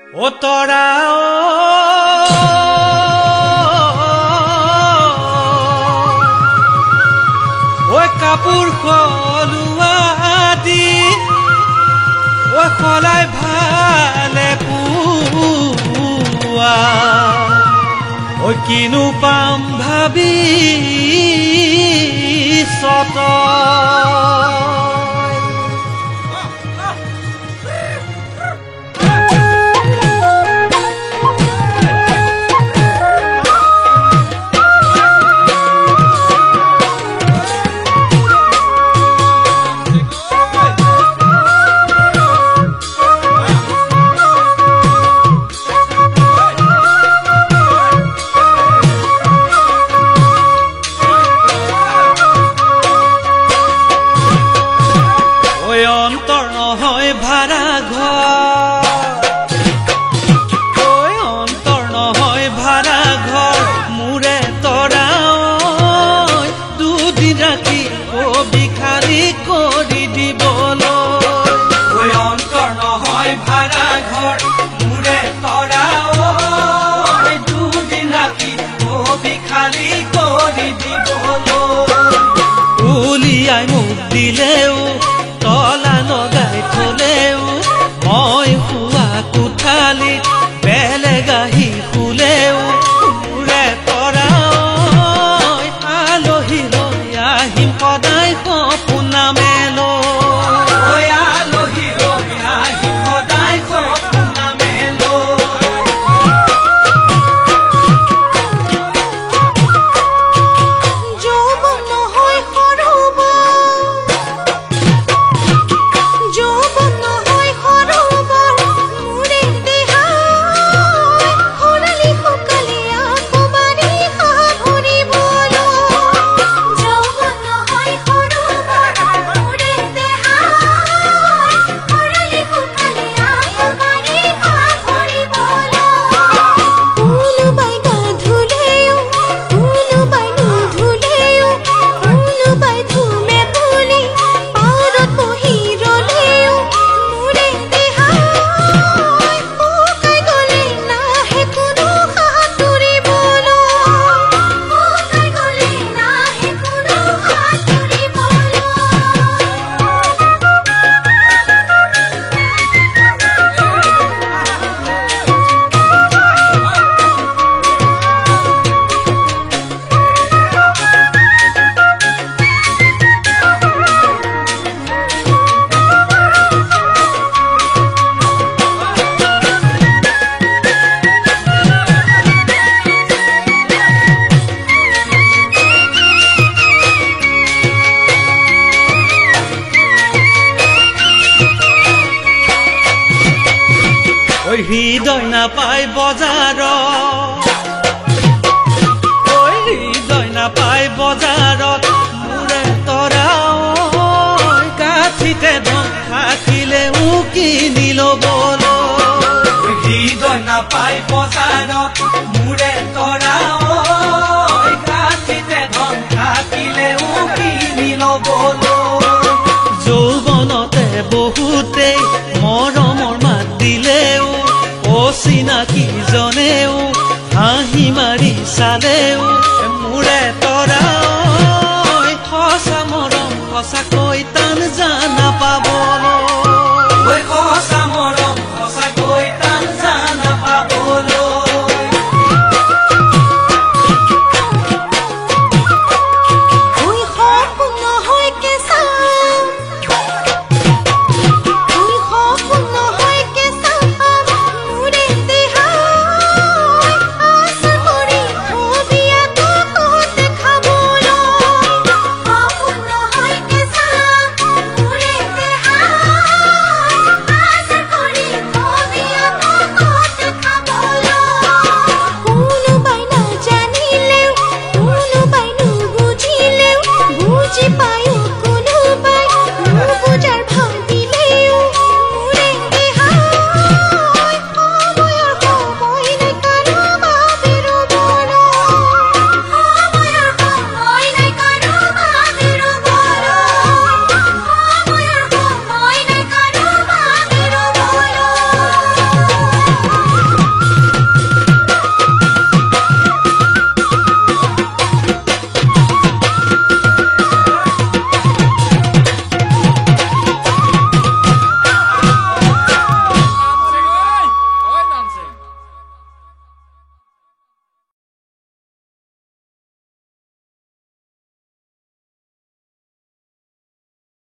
ও তৰা ঐ কাপোৰ সলোৱা দি ঐ সলাই ভালে পুৱা ঐ কিনো পাম ভাবি সত উলিয়াই মুখ দিলেও তলা লগাই থলেও মই শুৱা কোঠালিত বেলেগ আহি শুলেও মোৰে তৰা আলহী লৈ আহিম সদায় সপোনা মেলো হৃদয় নাপাই বজাৰত হৃদয় নাপাই বজাৰত মোৰে তৰা কাঠিতে ধন থাকিলেও কিনি ল'বলৈ হৃদয় নাপাই বজাৰত মোৰে তৰা কাঠিতে ধন থাকিলেও কিনি ল'বলৈ যৌৱনতে বহুতেই মৰমৰ মাত দিলেও অচিনাকি জনেও হাঁহি মাৰি চালেও